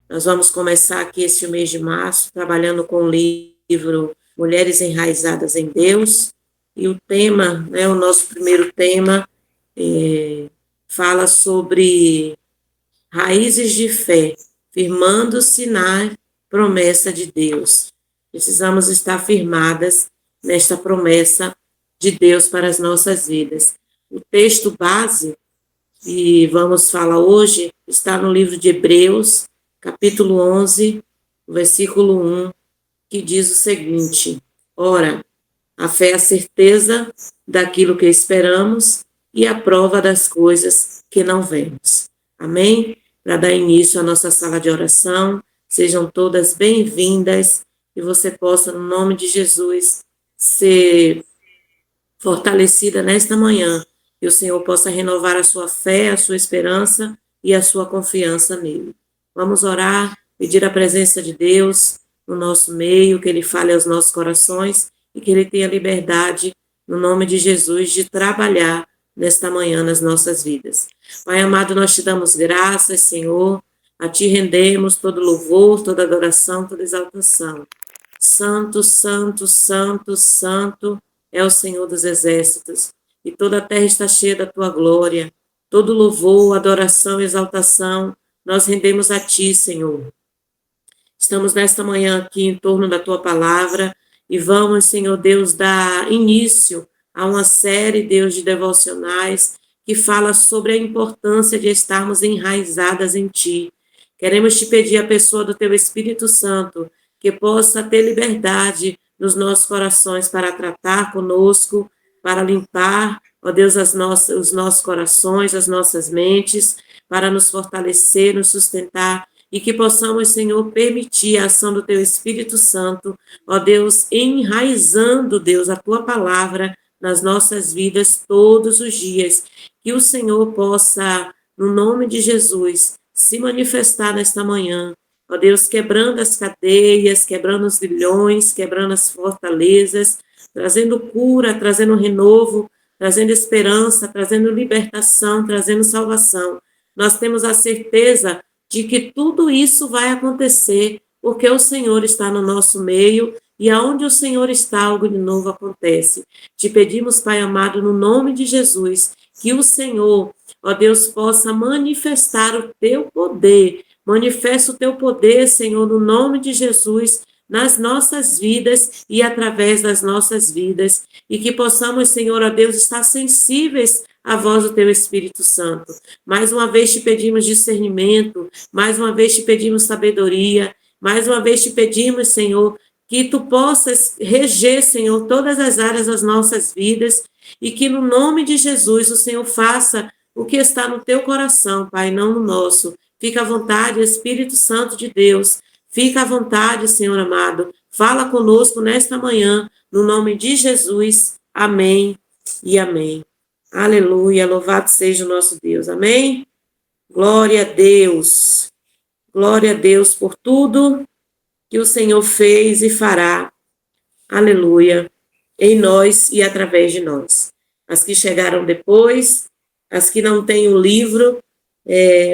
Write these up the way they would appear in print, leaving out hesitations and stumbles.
Nós vamos começar aqui este mês de março trabalhando com o livro Mulheres Enraizadas em Deus. E o tema, o nosso primeiro tema, fala sobre raízes de fé, firmando-se na promessa de Deus. Precisamos estar firmadas nesta promessa de Deus para as nossas vidas. O texto base que vamos falar hoje está no livro de Hebreus, capítulo 11, versículo 1, que diz o seguinte: Ora, a fé é a certeza daquilo que esperamos e a prova das coisas que não vemos. Amém? Para dar início à nossa sala de oração, sejam todas bem-vindas e você possa, no nome de Jesus, ser fortalecida nesta manhã, que o Senhor possa renovar a sua fé, a sua esperança e a sua confiança nele. Vamos orar, pedir a presença de Deus no nosso meio, que Ele fale aos nossos corações e que Ele tenha liberdade, no nome de Jesus, de trabalhar nesta manhã nas nossas vidas. Pai amado, nós te damos graças, Senhor, a Ti rendemos todo louvor, toda adoração, toda exaltação. Santo, santo, santo, santo é o Senhor dos exércitos, e toda a terra está cheia da Tua glória. Todo louvor, adoração, exaltação, nós rendemos a Ti, Senhor. Estamos nesta manhã aqui em torno da Tua palavra e vamos, Senhor Deus, dar início a uma série, Deus, de devocionais que fala sobre a importância de estarmos enraizadas em Ti. Queremos Te pedir a pessoa do Teu Espírito Santo que possa ter liberdade nos nossos corações para tratar conosco, para limpar, ó Deus, os nossos corações, as nossas mentes, para nos fortalecer, nos sustentar, e que possamos, Senhor, permitir a ação do Teu Espírito Santo, ó Deus, enraizando, Deus, a Tua palavra nas nossas vidas todos os dias. Que o Senhor possa, no nome de Jesus, se manifestar nesta manhã, ó Deus, quebrando as cadeias, quebrando os grilhões, quebrando as fortalezas, trazendo cura, trazendo renovo, trazendo esperança, trazendo libertação, trazendo salvação. Nós temos a certeza de que tudo isso vai acontecer, porque o Senhor está no nosso meio e aonde o Senhor está, algo de novo acontece. Te pedimos, Pai amado, no nome de Jesus, que o Senhor, ó Deus, possa manifestar o Teu poder. Manifesta o Teu poder, Senhor, no nome de Jesus, nas nossas vidas e através das nossas vidas. E que possamos, Senhor, ó Deus, estar sensíveis à voz do Teu Espírito Santo. Mais uma vez te pedimos discernimento, mais uma vez te pedimos sabedoria, mais uma vez te pedimos, Senhor, que Tu possas reger, Senhor, todas as áreas das nossas vidas e que no nome de Jesus o Senhor faça o que está no Teu coração, Pai, não no nosso. Fica à vontade, Espírito Santo de Deus. Fica à vontade, Senhor amado. Fala conosco nesta manhã, no nome de Jesus. Amém e amém. Aleluia, louvado seja o nosso Deus. Amém? Glória a Deus. Glória a Deus por tudo que o Senhor fez e fará. Aleluia. Em nós e através de nós. As que chegaram depois, as que não têm o livro,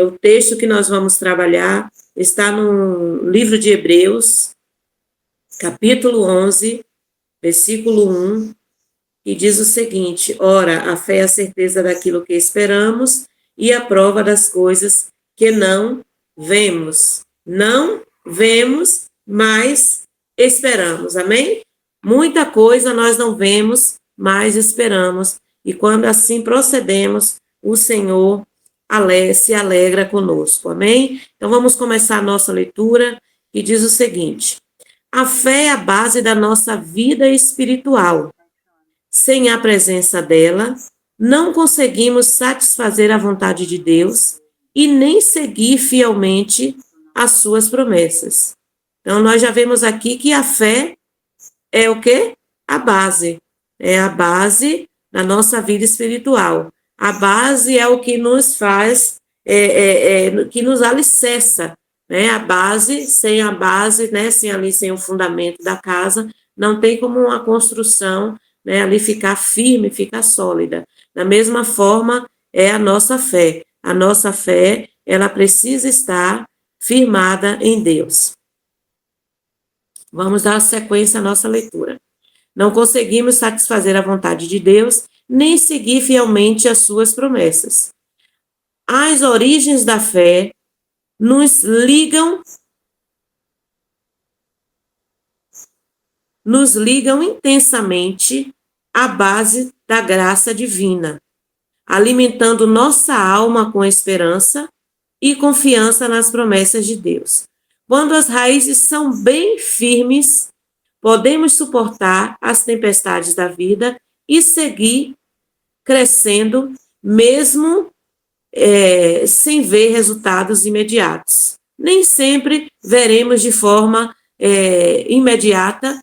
o texto que nós vamos trabalhar está no livro de Hebreus, capítulo 11, versículo 1, que diz o seguinte: Ora, a fé é a certeza daquilo que esperamos e a prova das coisas que não vemos. Não vemos, mas esperamos. Amém? Muita coisa nós não vemos, mas esperamos. E quando assim procedemos, o Senhor se alegra conosco, amém? Então vamos começar a nossa leitura, que diz o seguinte: a fé é a base da nossa vida espiritual. Sem a presença dela, não conseguimos satisfazer a vontade de Deus e nem seguir fielmente as suas promessas. Então nós já vemos aqui que a fé é o quê? A base. É a base da nossa vida espiritual. A base é o que nos faz, que nos alicerça, né? Sem a base, né? Sem o fundamento da casa, não tem como uma construção, né? Ali ficar firme, ficar sólida. Da mesma forma, é a nossa fé. A nossa fé, ela precisa estar firmada em Deus. Vamos dar sequência à nossa leitura. Não conseguimos satisfazer a vontade de Deus, nem seguir fielmente as suas promessas. As origens da fé nos ligam intensamente à base da graça divina, alimentando nossa alma com esperança e confiança nas promessas de Deus. Quando as raízes são bem firmes, podemos suportar as tempestades da vida e seguir crescendo, mesmo sem ver resultados imediatos. Nem sempre veremos de forma imediata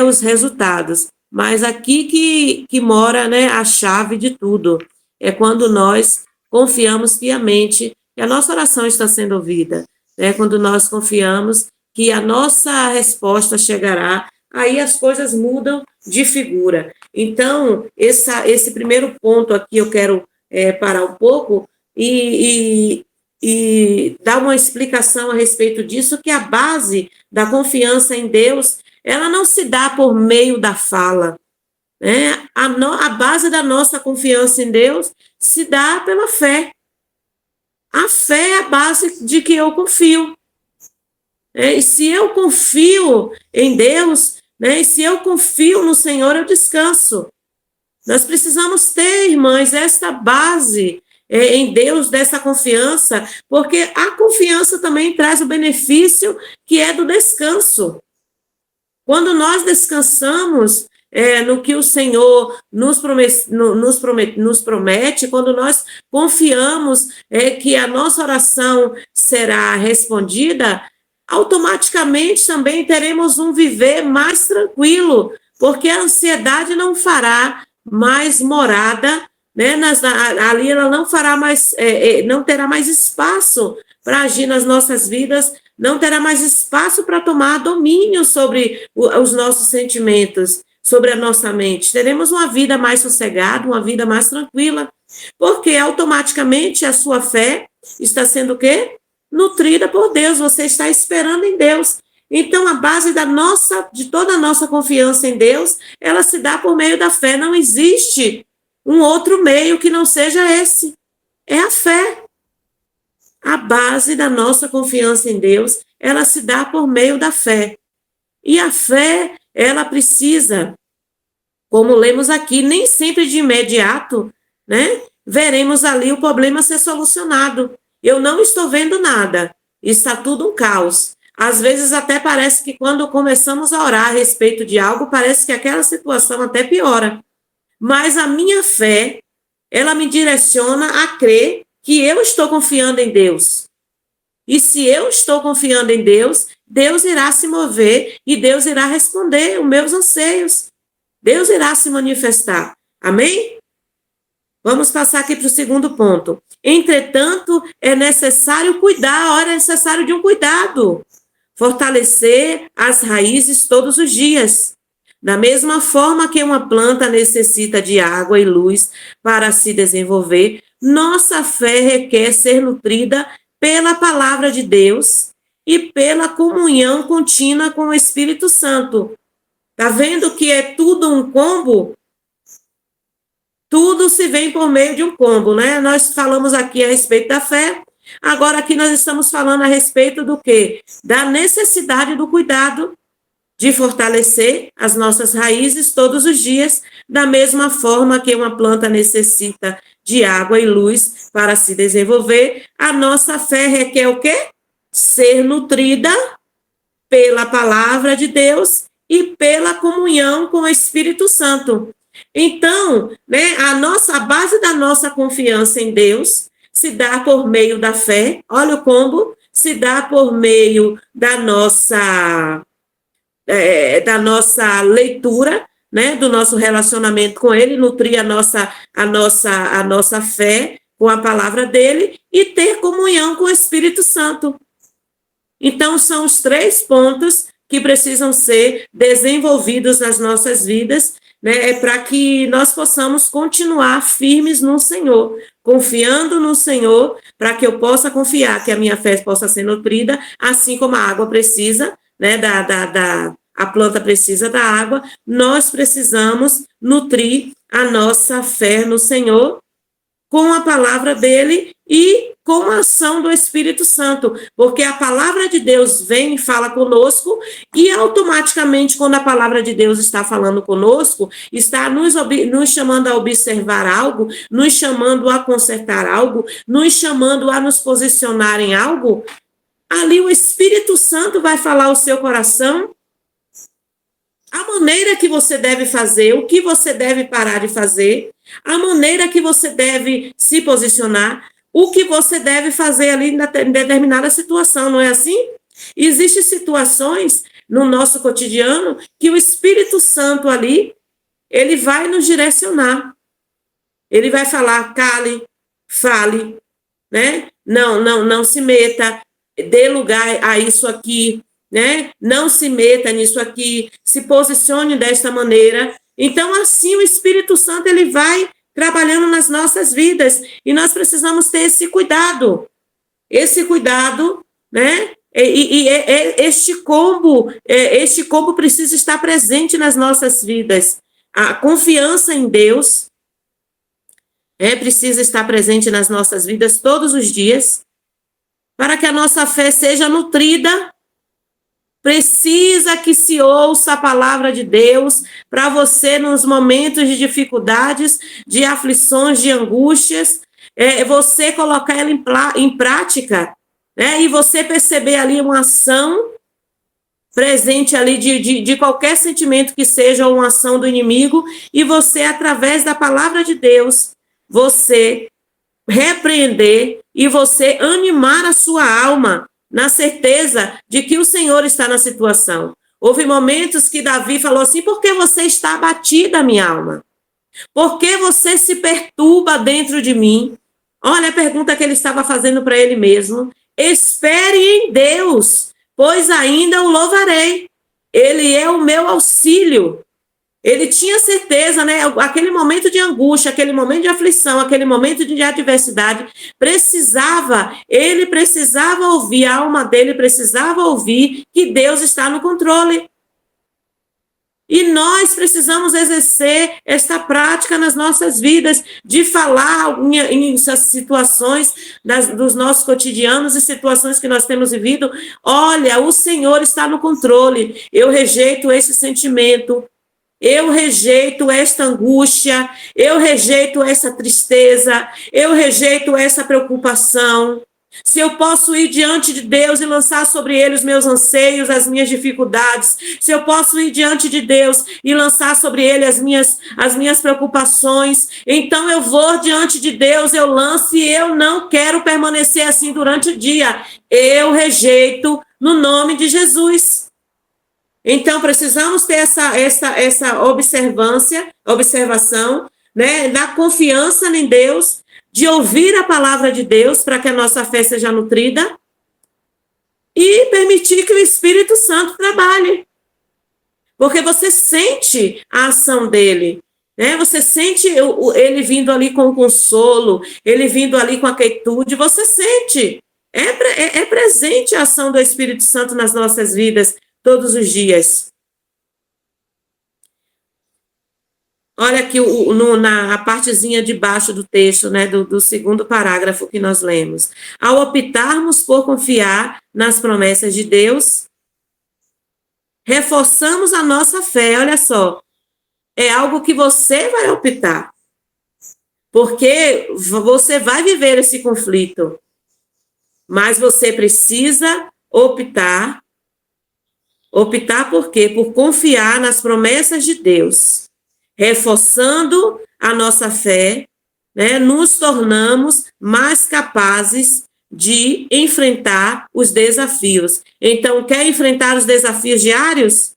os resultados, mas aqui que mora, né, a chave de tudo. É quando nós confiamos piamente que a nossa oração está sendo ouvida, né? Quando nós confiamos que a nossa resposta chegará, aí as coisas mudam de figura. Então, esse primeiro ponto aqui eu quero parar um pouco e dar uma explicação a respeito disso, que a base da confiança em Deus, ela não se dá por meio da fala, né? A base da nossa confiança em Deus se dá pela fé. A fé é a base de que eu confio. E se eu confio em Deus, né, e se eu confio no Senhor, eu descanso. Nós precisamos ter, irmãs, esta base em Deus, dessa confiança, porque a confiança também traz o benefício que é do descanso. Quando nós descansamos no que o Senhor nos promete, quando nós confiamos que a nossa oração será respondida, automaticamente também teremos um viver mais tranquilo, porque a ansiedade não fará mais morada, né? Ali ela não fará mais, não terá mais espaço para agir nas nossas vidas, não terá mais espaço para tomar domínio sobre os nossos sentimentos, sobre a nossa mente. Teremos uma vida mais sossegada, uma vida mais tranquila, porque automaticamente a sua fé está sendo o quê? Nutrida por Deus, você está esperando em Deus. Então, a base de toda a nossa confiança em Deus, ela se dá por meio da fé. Não existe um outro meio que não seja esse. É a fé. A base da nossa confiança em Deus, ela se dá por meio da fé. E a fé, ela precisa, como lemos aqui, nem sempre de imediato, né? Veremos ali o problema ser solucionado. Eu não estou vendo nada. Está tudo um caos. Às vezes até parece que quando começamos a orar a respeito de algo, parece que aquela situação até piora. Mas a minha fé, ela me direciona a crer que eu estou confiando em Deus. E se eu estou confiando em Deus, Deus irá se mover e Deus irá responder os meus anseios. Deus irá se manifestar. Amém? Vamos passar aqui para o segundo ponto. Entretanto, é necessário cuidar, é necessário de um cuidado. Fortalecer as raízes todos os dias. Da mesma forma que uma planta necessita de água e luz para se desenvolver, nossa fé requer ser nutrida pela palavra de Deus e pela comunhão contínua com o Espírito Santo. Tá vendo que é tudo um combo? Tudo se vem por meio de um combo, né? Nós falamos aqui a respeito da fé, agora aqui nós estamos falando a respeito do quê? Da necessidade do cuidado de fortalecer as nossas raízes todos os dias, da mesma forma que uma planta necessita de água e luz para se desenvolver, a nossa fé requer o quê? Ser nutrida pela palavra de Deus e pela comunhão com o Espírito Santo. Então, né, a base da nossa confiança em Deus se dá por meio da fé, olha o combo, se dá por meio da nossa leitura, né, do nosso relacionamento com Ele, nutrir a nossa fé com a palavra dele e ter comunhão com o Espírito Santo. Então, são os 3 pontos que precisam ser desenvolvidos nas nossas vidas né, é para que nós possamos continuar firmes no Senhor, confiando no Senhor, para que eu possa confiar que a minha fé possa ser nutrida, assim como a água precisa, né, a planta precisa da água, nós precisamos nutrir a nossa fé no Senhor com a palavra dele e com a ação do Espírito Santo, porque a palavra de Deus vem e fala conosco, e automaticamente, quando a palavra de Deus está falando conosco, está nos chamando a observar algo, nos chamando a consertar algo, nos chamando a nos posicionar em algo, ali o Espírito Santo vai falar ao seu coração a maneira que você deve fazer, o que você deve parar de fazer, a maneira que você deve se posicionar, o que você deve fazer ali em determinada situação, não é assim? Existem situações no nosso cotidiano que o Espírito Santo ali, ele vai nos direcionar. Ele vai falar, cale, fale, né? Não se meta, dê lugar a isso aqui, né? Não se meta nisso aqui, se posicione desta maneira. Então, assim, o Espírito Santo, ele vai trabalhando nas nossas vidas, e nós precisamos ter esse cuidado, né? Este combo precisa estar presente nas nossas vidas. A confiança em Deus precisa estar presente nas nossas vidas todos os dias, para que a nossa fé seja nutrida. Precisa que se ouça a palavra de Deus para você nos momentos de dificuldades, de aflições, de angústias, você colocar ela em prática, né? E você perceber ali uma ação presente ali de qualquer sentimento que seja uma ação do inimigo, e você, através da palavra de Deus, você repreender e você animar a sua alma na certeza de que o Senhor está na situação. Houve momentos que Davi falou assim: por que você está abatida, minha alma? Por que você se perturba dentro de mim? Olha a pergunta que ele estava fazendo para ele mesmo. Espere em Deus, pois ainda o louvarei. Ele é o meu auxílio. Ele tinha certeza, né? Aquele momento de angústia, aquele momento de aflição, aquele momento de adversidade, ele precisava ouvir, a alma dele precisava ouvir que Deus está no controle. E nós precisamos exercer esta prática nas nossas vidas, de falar em essas situações dos nossos cotidianos e situações que nós temos vivido. Olha, o Senhor está no controle. Eu rejeito esse sentimento. Eu rejeito esta angústia, eu rejeito essa tristeza, eu rejeito essa preocupação. Se eu posso ir diante de Deus e lançar sobre ele os meus anseios, as minhas dificuldades, se eu posso ir diante de Deus e lançar sobre ele as minhas preocupações, então eu vou diante de Deus, eu lanço, e eu não quero permanecer assim durante o dia. Eu rejeito no nome de Jesus. Então, precisamos ter essa observação, né, da confiança em Deus, de ouvir a palavra de Deus para que a nossa fé seja nutrida e permitir que o Espírito Santo trabalhe. Porque você sente a ação dele, né? Você sente ele vindo ali com consolo, ele vindo ali com a quietude, você sente. É presente a ação do Espírito Santo nas nossas vidas todos os dias. Olha aqui na partezinha de baixo do texto, né, do segundo parágrafo que nós lemos. Ao optarmos por confiar nas promessas de Deus, reforçamos a nossa fé. Olha só, é algo que você vai optar, porque você vai viver esse conflito, mas você precisa optar. Optar por quê? Por confiar nas promessas de Deus. Reforçando a nossa fé, né, nos tornamos mais capazes de enfrentar os desafios. Então, quer enfrentar os desafios diários?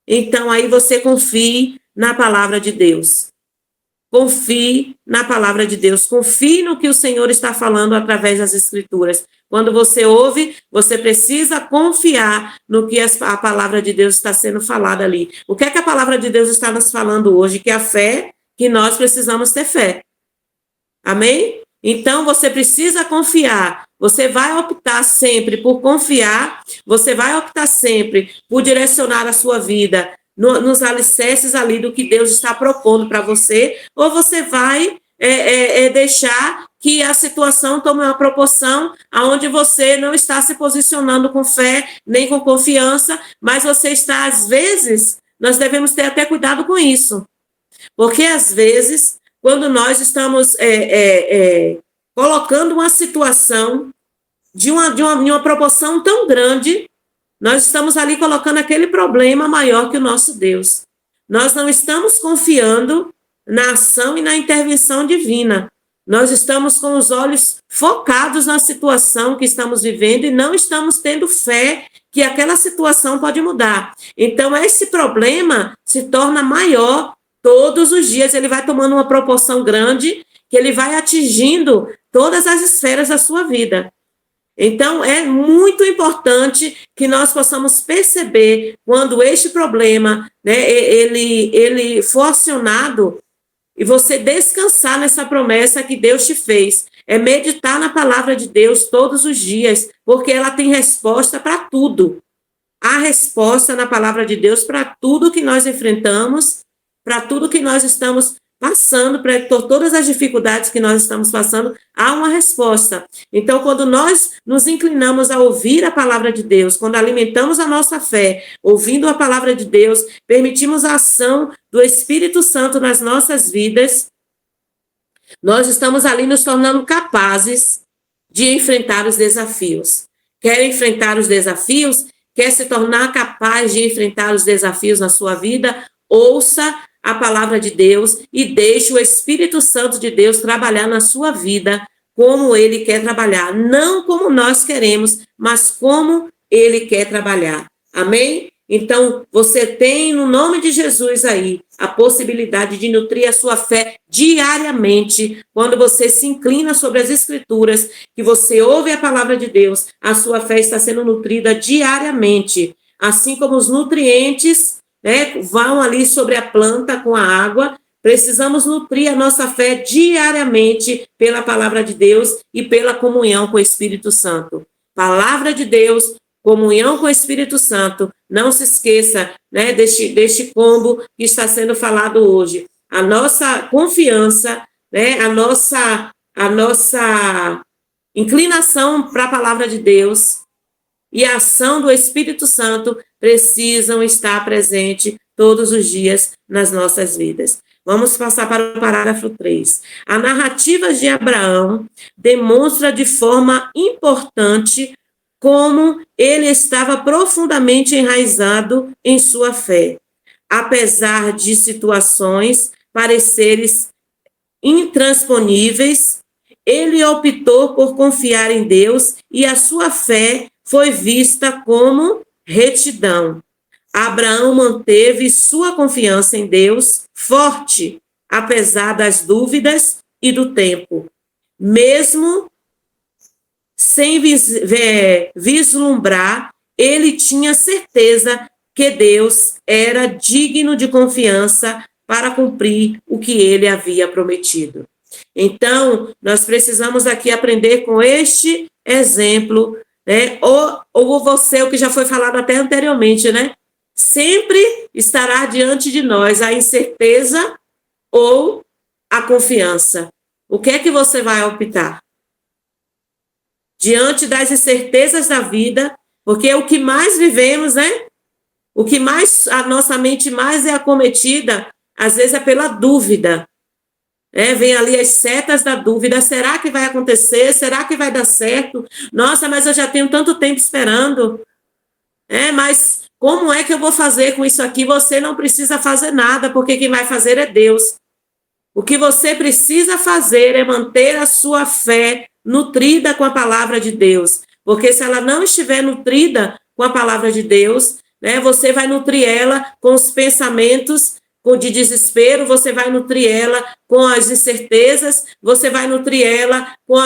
Então, aí você confie na palavra de Deus. Confie na palavra de Deus, confie no que o Senhor está falando através das Escrituras. Quando você ouve, você precisa confiar no que a palavra de Deus está sendo falada ali. O que é que a palavra de Deus está nos falando hoje? Que a fé, que nós precisamos ter fé. Amém? Então, você precisa confiar. Você vai optar sempre por confiar, você vai optar sempre por direcionar a sua vida nos alicerces ali do que Deus está propondo para você, ou você vai deixar que a situação tome uma proporção aonde você não está se posicionando com fé, nem com confiança, mas você está, às vezes, nós devemos ter até cuidado com isso, porque, às vezes, quando nós estamos colocando uma situação de uma proporção tão grande, nós estamos ali colocando aquele problema maior que o nosso Deus. Nós não estamos confiando na ação e na intervenção divina. Nós estamos com os olhos focados na situação que estamos vivendo e não estamos tendo fé que aquela situação pode mudar. Então, esse problema se torna maior todos os dias, ele vai tomando uma proporção grande, que ele vai atingindo todas as esferas da sua vida. Então, é muito importante que nós possamos perceber quando este problema, né, ele for acionado, e você descansar nessa promessa que Deus te fez. É meditar na palavra de Deus todos os dias, porque ela tem resposta para tudo. Há resposta na palavra de Deus para tudo que nós enfrentamos, para tudo que nós estamos passando, para todas as dificuldades que nós estamos passando, há uma resposta. Então, quando nós nos inclinamos a ouvir a palavra de Deus, quando alimentamos a nossa fé, ouvindo a palavra de Deus, permitimos a ação do Espírito Santo nas nossas vidas, nós estamos ali nos tornando capazes de enfrentar os desafios. Quer enfrentar os desafios? Quer se tornar capaz de enfrentar os desafios na sua vida? Ouça a palavra de Deus e deixe o Espírito Santo de Deus trabalhar na sua vida como ele quer trabalhar, não como nós queremos, mas como ele quer trabalhar. Amém? Então, você tem, no nome de Jesus aí, a possibilidade de nutrir a sua fé diariamente, quando você se inclina sobre as Escrituras, que você ouve a palavra de Deus, a sua fé está sendo nutrida diariamente, assim como os nutrientes, né, vão ali sobre a planta com a água, precisamos nutrir a nossa fé diariamente pela palavra de Deus e pela comunhão com o Espírito Santo. Palavra de Deus, comunhão com o Espírito Santo, não se esqueça, né, deste combo que está sendo falado hoje. A nossa confiança, né, a nossa inclinação para a palavra de Deus e a ação do Espírito Santo precisam estar presentes todos os dias nas nossas vidas. Vamos passar para o parágrafo 3. A narrativa de Abraão demonstra de forma importante como ele estava profundamente enraizado em sua fé. Apesar de situações pareceres intransponíveis, ele optou por confiar em Deus e a sua fé foi vista como retidão. Abraão manteve sua confiança em Deus forte, apesar das dúvidas e do tempo. Mesmo sem vislumbrar, ele tinha certeza que Deus era digno de confiança para cumprir o que ele havia prometido. Então, nós precisamos aqui aprender com este exemplo, né? Ou você, o que já foi falado até anteriormente, né? Sempre estará diante de nós a incerteza ou a confiança. O que é que você vai optar? Diante das incertezas da vida, porque o que mais vivemos, né? O que mais, a nossa mente mais é acometida, às vezes é pela dúvida. Vem ali as setas da dúvida, será que vai acontecer? Será que vai dar certo? Nossa, mas eu já tenho tanto tempo esperando. Mas como é que eu vou fazer com isso aqui? Você não precisa fazer nada, porque quem vai fazer é Deus. O que você precisa fazer é manter a sua fé nutrida com a palavra de Deus, porque se ela não estiver nutrida com a palavra de Deus, né, você vai nutrir ela com os pensamentos, de desespero, você vai nutrir ela com as incertezas, você vai nutrir ela com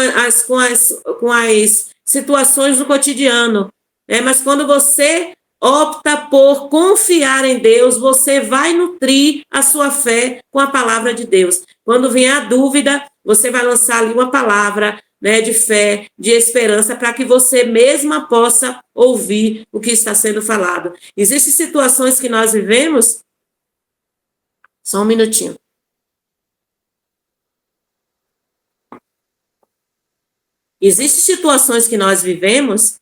as situações do cotidiano. Mas quando você opta por confiar em Deus, você vai nutrir a sua fé com a palavra de Deus. Quando vier a dúvida, você vai lançar ali uma palavra, né, de fé, de esperança, para que você mesma possa ouvir o que está sendo falado. Existem situações que nós vivemos. Só um minutinho. Existem situações que nós vivemos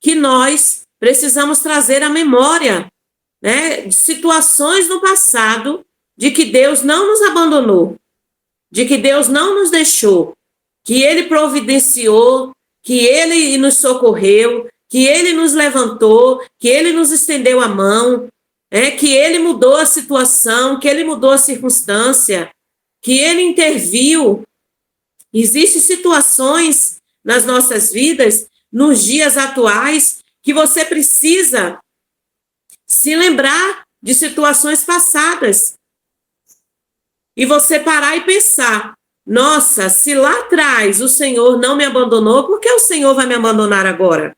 que nós precisamos trazer à memória, né, situações no passado de que Deus não nos abandonou, de que Deus não nos deixou, que Ele providenciou, que Ele nos socorreu, que Ele nos levantou, que Ele nos estendeu a mão, que Ele mudou a situação, que Ele mudou a circunstância, que Ele interviu. Existem situações nas nossas vidas, nos dias atuais, que você precisa se lembrar de situações passadas. E você parar e pensar, nossa, se lá atrás o Senhor não me abandonou, por que o Senhor vai me abandonar agora?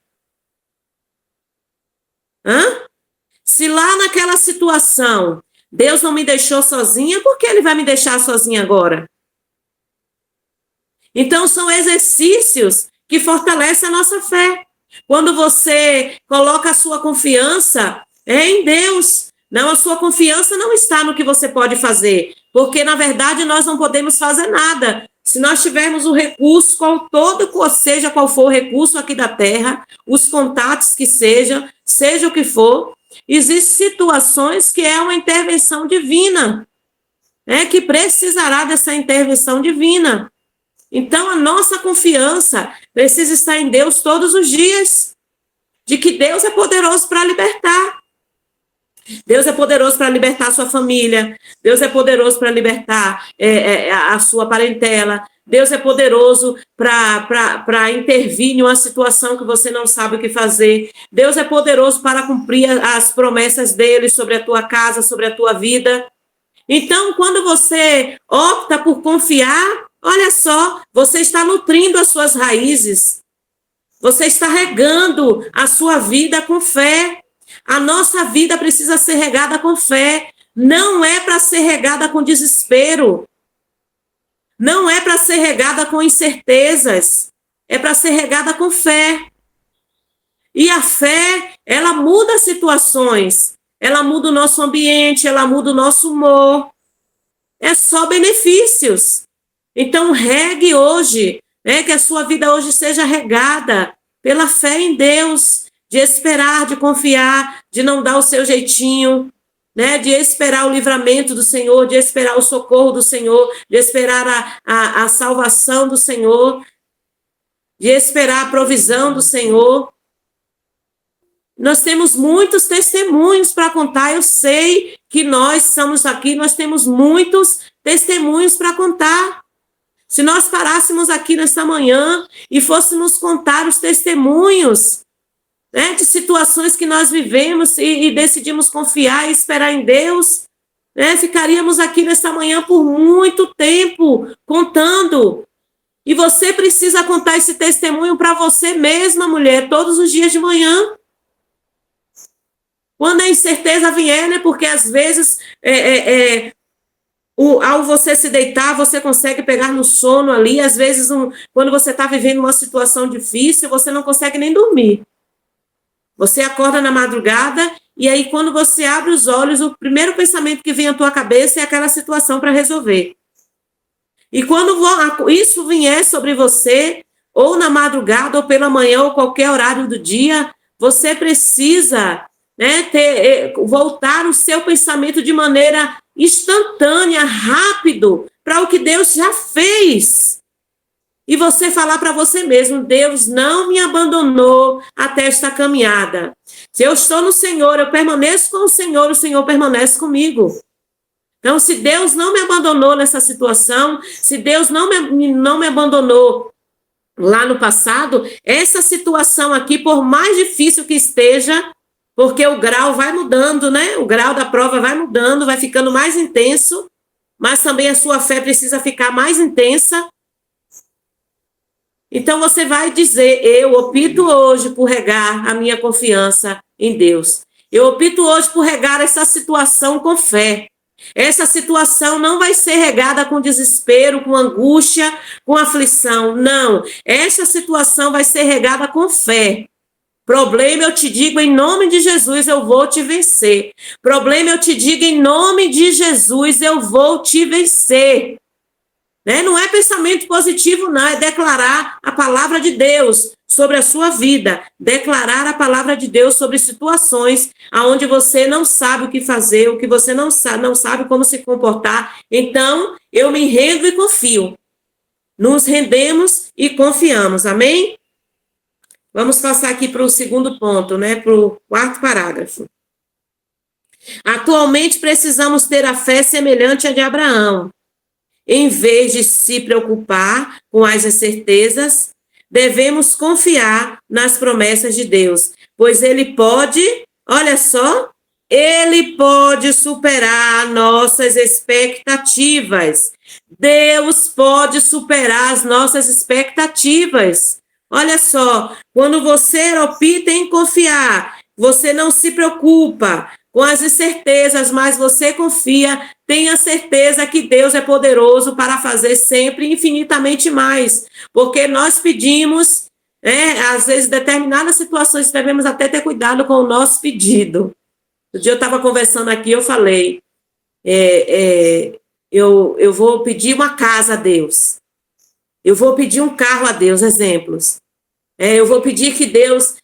Se lá naquela situação Deus não me deixou sozinha, por que Ele vai me deixar sozinha agora? Então, são exercícios que fortalecem a nossa fé. Quando você coloca a sua confiança em Deus, não, a sua confiança não está no que você pode fazer, porque, na verdade, nós não podemos fazer nada. Se nós tivermos o recurso, seja qual for o recurso aqui da terra, os contatos que sejam, seja o que for, existem situações que é uma intervenção divina, que precisará dessa intervenção divina. Então, a nossa confiança precisa estar em Deus todos os dias, de que Deus é poderoso para libertar. Deus é poderoso para libertar a sua família. Deus é poderoso para libertar a sua parentela. Deus é poderoso para intervir em uma situação que você não sabe o que fazer. Deus é poderoso para cumprir as promessas dele sobre a tua casa, sobre a tua vida. Então, quando você opta por confiar, olha só, você está nutrindo as suas raízes. Você está regando a sua vida com fé. A nossa vida precisa ser regada com fé. Não é para ser regada com desespero. Não é para ser regada com incertezas. É para ser regada com fé. E a fé, ela muda situações. Ela muda o nosso ambiente, ela muda o nosso humor. É só benefícios. Então, regue hoje, que a sua vida hoje seja regada pela fé em Deus, de esperar, de confiar, de não dar o seu jeitinho, de esperar o livramento do Senhor, de esperar o socorro do Senhor, de esperar a salvação do Senhor, de esperar a provisão do Senhor. Nós temos muitos testemunhos para contar. Eu sei que nós estamos aqui, nós temos muitos testemunhos para contar. Se nós parássemos aqui nesta manhã e fôssemos contar os testemunhos, de situações que nós vivemos e decidimos confiar e esperar em Deus, ficaríamos aqui nesta manhã por muito tempo contando. E você precisa contar esse testemunho para você mesma, mulher, todos os dias de manhã. Quando a incerteza vier, porque às vezes ao você se deitar, você consegue pegar no sono ali. Às vezes, quando você está vivendo uma situação difícil, você não consegue nem dormir. Você acorda na madrugada e aí, quando você abre os olhos, o primeiro pensamento que vem à tua cabeça é aquela situação para resolver. E quando isso vier sobre você, ou na madrugada, ou pela manhã, ou qualquer horário do dia, você precisa voltar o seu pensamento de maneira instantânea, rápido, para o que Deus já fez. E você falar para você mesmo, Deus não me abandonou até esta caminhada. Se eu estou no Senhor, eu permaneço com o Senhor permanece comigo. Então, se Deus não me abandonou nessa situação, se Deus não me abandonou lá no passado, essa situação aqui, por mais difícil que esteja, porque o grau vai mudando, né? O grau da prova vai mudando, vai ficando mais intenso, mas também a sua fé precisa ficar mais intensa. Então você vai dizer: eu opto hoje por regar a minha confiança em Deus. Eu opto hoje por regar essa situação com fé. Essa situação não vai ser regada com desespero, com angústia, com aflição. Não. Essa situação vai ser regada com fé. Problema, eu te digo, em nome de Jesus, eu vou te vencer. Problema, eu te digo, em nome de Jesus, eu vou te vencer. Né? Não é pensamento positivo, não. É declarar a palavra de Deus sobre a sua vida. Declarar a palavra de Deus sobre situações onde você não sabe o que fazer, o que você não sabe como se comportar. Então, eu me rendo e confio. Nos rendemos e confiamos. Amém? Vamos passar aqui para o segundo ponto, né? Para o quarto parágrafo. Atualmente precisamos ter a fé semelhante à de Abraão. Em vez de se preocupar com as incertezas, devemos confiar nas promessas de Deus, pois ele pode, olha só, ele pode superar nossas expectativas. Deus pode superar as nossas expectativas. Olha só, quando você opta em confiar, você não se preocupa com as incertezas, mas você confia, tenha certeza que Deus é poderoso para fazer sempre infinitamente mais, porque nós pedimos, às vezes, determinadas situações, devemos até ter cuidado com o nosso pedido. Um dia eu estava conversando aqui, eu falei, eu vou pedir uma casa a Deus, eu vou pedir um carro a Deus, exemplos. Eu vou pedir que Deus...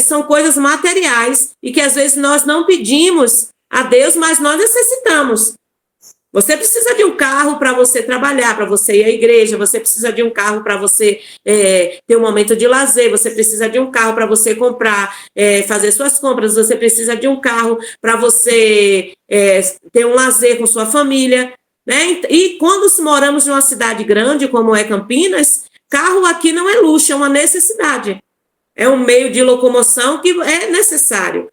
são coisas materiais e que às vezes nós não pedimos a Deus, mas nós necessitamos. Você precisa de um carro para você trabalhar, para você ir à igreja, você precisa de um carro para você ter um momento de lazer, você precisa de um carro para você comprar, fazer suas compras, você precisa de um carro para você ter um lazer com sua família, né? E quando moramos em uma cidade grande, como é Campinas, carro aqui não é luxo, é uma necessidade. É um meio de locomoção que é necessário.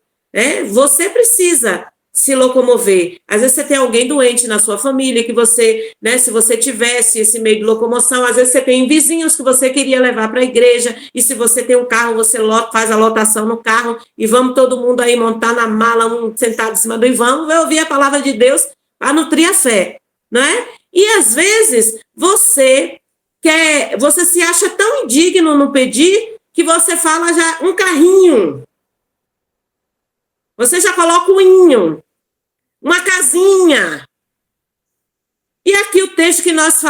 Você precisa se locomover. Às vezes você tem alguém doente na sua família, que você, se você tivesse esse meio de locomoção, às vezes você tem vizinhos que você queria levar para a igreja, e se você tem um carro, você faz a lotação no carro, e vamos todo mundo aí montar na mala, sentado em cima do e vamos ouvir a palavra de Deus para nutrir a fé, não é? E às vezes você se acha tão indigno no pedir, que você fala já um carrinho. Você já coloca um inho, uma casinha. E aqui o texto que nós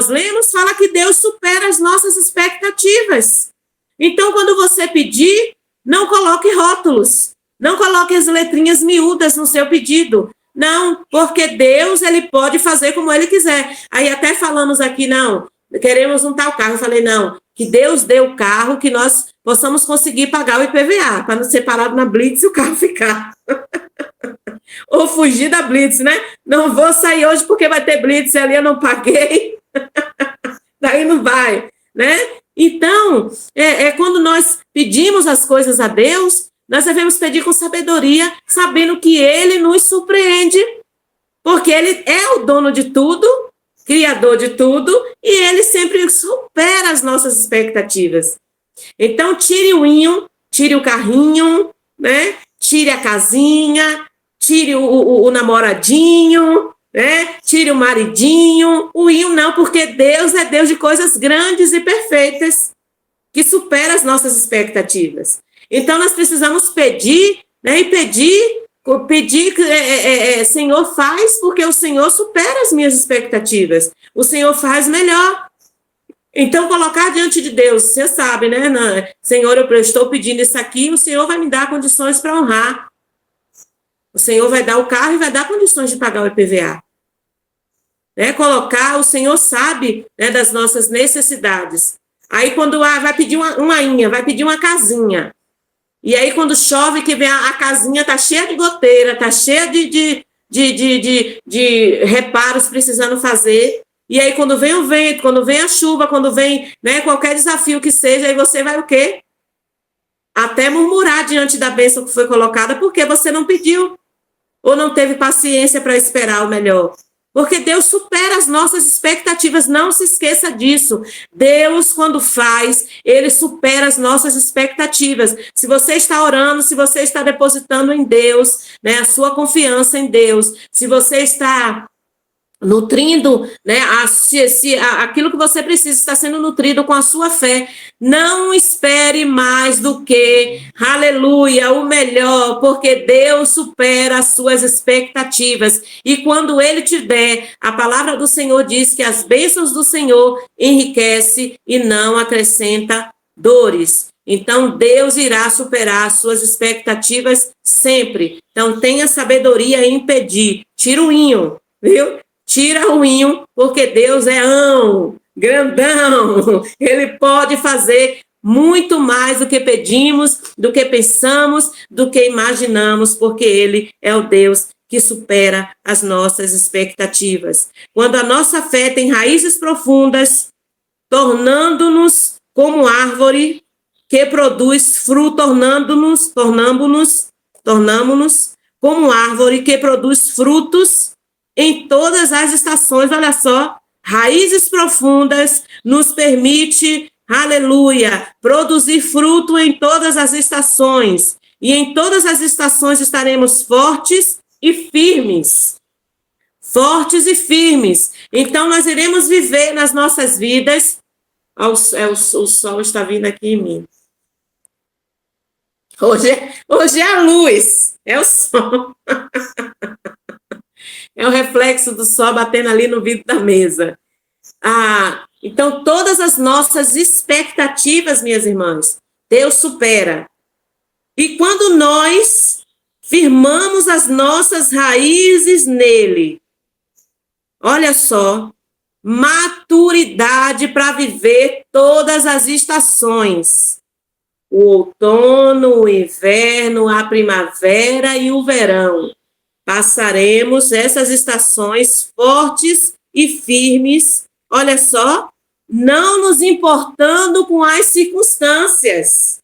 lemos fala que Deus supera as nossas expectativas. Então, quando você pedir, não coloque rótulos, não coloque as letrinhas miúdas no seu pedido. Não, porque Deus, ele pode fazer como ele quiser. Aí até falamos aqui, não, queremos um tal carro. Eu falei, não, que Deus dê o carro que nós possamos conseguir pagar o IPVA, para não ser parado na Blitz e o carro ficar. Ou fugir da Blitz, né? Não vou sair hoje porque vai ter Blitz ali, eu não paguei. Daí não vai, né? Então, quando nós pedimos as coisas a Deus, nós devemos pedir com sabedoria, sabendo que ele nos surpreende, porque ele é o dono de tudo, criador de tudo, e ele sempre supera as nossas expectativas. Então, tire o inho, tire o carrinho, né? Tire a casinha, tire o namoradinho, né? Tire o maridinho, o inho não, porque Deus é Deus de coisas grandes e perfeitas, que supera as nossas expectativas. Então, nós precisamos pedir, né? E pedir, Senhor, faz, porque o Senhor supera as minhas expectativas. O Senhor faz melhor. Então, colocar diante de Deus, você sabe, né? Senhor, eu estou pedindo isso aqui, o Senhor vai me dar condições para honrar. O Senhor vai dar o carro e vai dar condições de pagar o IPVA. Colocar, o Senhor sabe, né, das nossas necessidades. Aí, quando vai pedir uma inha, vai pedir uma casinha. E aí, quando chove, que vem a casinha, está cheia de goteira, está cheia de reparos precisando fazer. E aí, quando vem o vento, quando vem a chuva, quando vem, né, qualquer desafio que seja, aí você vai o quê? até murmurar diante da bênção que foi colocada, porque você não pediu, ou não teve paciência para esperar o melhor. Porque Deus supera as nossas expectativas, não se esqueça disso. Deus, quando faz, Ele supera as nossas expectativas. Se você está orando, se você está depositando em Deus, né, a sua confiança em Deus, se você está nutrindo, né, aquilo que você precisa está sendo nutrido com a sua fé. Não espere mais do que, aleluia, o melhor, porque Deus supera as suas expectativas. E quando Ele te der, a palavra do Senhor diz que as bênçãos do Senhor enriquece e não acrescenta dores. Então, Deus irá superar as suas expectativas sempre. Então, tenha sabedoria em pedir. Tira o inho, viu? Tira o inho, porque Deus é grandão. Ele pode fazer muito mais do que pedimos, do que pensamos, do que imaginamos, porque Ele é o Deus que supera as nossas expectativas. Quando a nossa fé tem raízes profundas, tornando-nos como árvore que produz fruto, tornamos-nos como árvore que produz frutos em todas as estações. Olha só, raízes profundas nos permite, aleluia, produzir fruto em todas as estações. E em todas as estações estaremos fortes e firmes. Fortes e firmes. Então, nós iremos viver nas nossas vidas. O sol está vindo aqui em mim. Hoje é a luz, é o sol. É o reflexo do sol batendo ali no vidro da mesa. Então, todas as nossas expectativas, minhas irmãs, Deus supera. E quando nós firmamos as nossas raízes nele, olha só, maturidade para viver todas as estações. O outono, o inverno, a primavera e o verão. Passaremos essas estações fortes e firmes, olha só, não nos importando com as circunstâncias.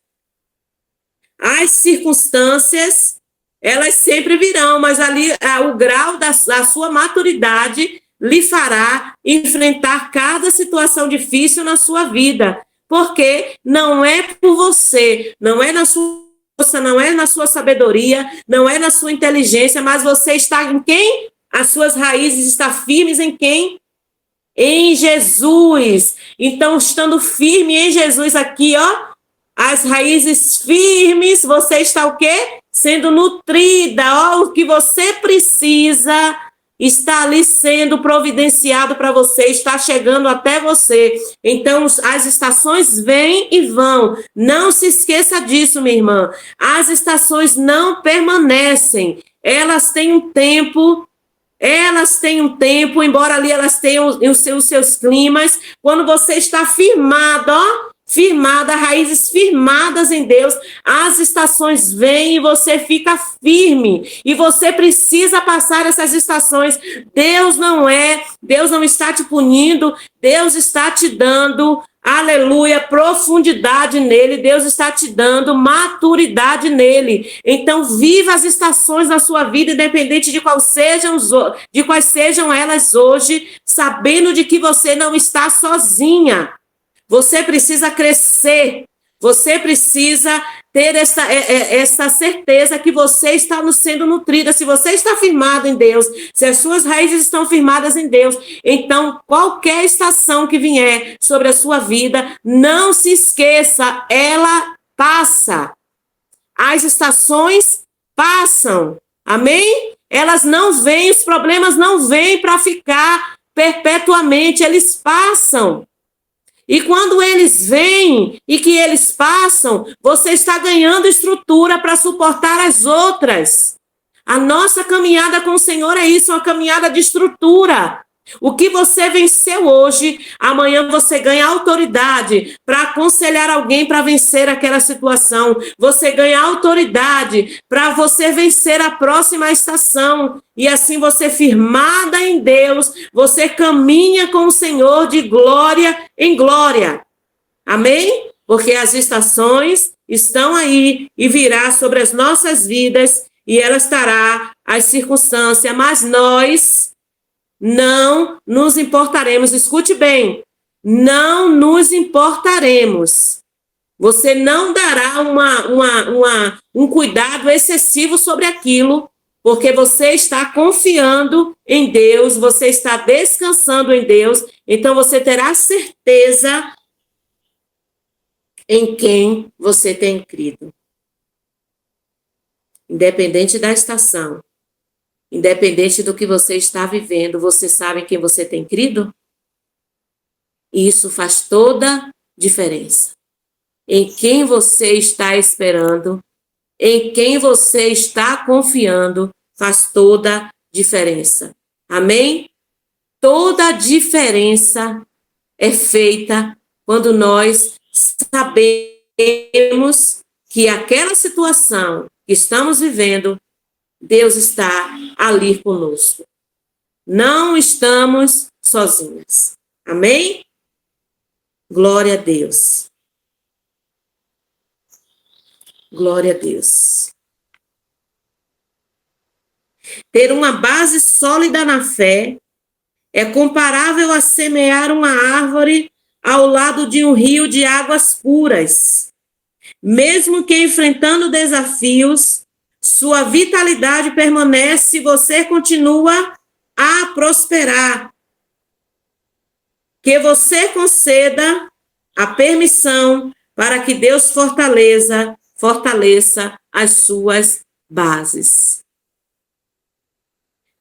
As circunstâncias, elas sempre virão, mas ali o grau da sua maturidade lhe fará enfrentar cada situação difícil na sua vida, porque não é por você, não é na sua força, não é na sua sabedoria, não é na sua inteligência, mas você está em quem? As suas raízes estão firmes em quem? Em Jesus. Então, estando firme em Jesus aqui, ó, as raízes firmes, você está o quê? Sendo nutrida, ó, o que você precisa está ali sendo providenciado para você, está chegando até você. Então, as estações vêm e vão. Não se esqueça disso, minha irmã. As estações não permanecem. Elas têm um tempo, embora ali elas tenham os seus climas. Quando você está firmado, ó, firmada, raízes firmadas em Deus, as estações vêm e você fica firme, e você precisa passar essas estações. Deus não está te punindo, Deus está te dando, aleluia, profundidade nele, Deus está te dando maturidade nele. Então, viva as estações na sua vida, independente de quais sejam elas hoje, sabendo de que você não está sozinha. Você precisa crescer, você precisa ter essa certeza que você está sendo nutrida. Se você está firmado em Deus, se as suas raízes estão firmadas em Deus, então qualquer estação que vier sobre a sua vida, não se esqueça, ela passa. As estações passam, amém? Elas não vêm, os problemas não vêm para ficar perpetuamente, eles passam. E quando eles vêm e que eles passam, você está ganhando estrutura para suportar as outras. A nossa caminhada com o Senhor é isso, uma caminhada de estrutura. O que você venceu hoje, amanhã você ganha autoridade para aconselhar alguém para vencer aquela situação. Você ganha autoridade para você vencer a próxima estação. E assim você, firmada em Deus, você caminha com o Senhor de glória em glória. Amém? porque as estações estão aí e virá sobre as nossas vidas e ela estará as circunstâncias, mas nós não nos importaremos. Escute bem, não nos importaremos. Você não dará um cuidado excessivo sobre aquilo, porque você está confiando em Deus, você está descansando em Deus, então você terá certeza em quem você tem crido. Independente da estação, independente do que você está vivendo, você sabe em quem você tem crido? E isso faz toda diferença. Em quem você está esperando, em quem você está confiando, faz toda diferença. Amém? Toda diferença é feita quando nós sabemos que aquela situação que estamos vivendo, Deus está ali conosco. Não estamos sozinhos. Amém? Glória a Deus. Glória a Deus. Ter uma base sólida na fé é comparável a semear uma árvore ao lado de um rio de águas puras. Mesmo que enfrentando desafios, sua vitalidade permanece e você continua a prosperar. Que você conceda a permissão para que Deus fortaleça as suas bases.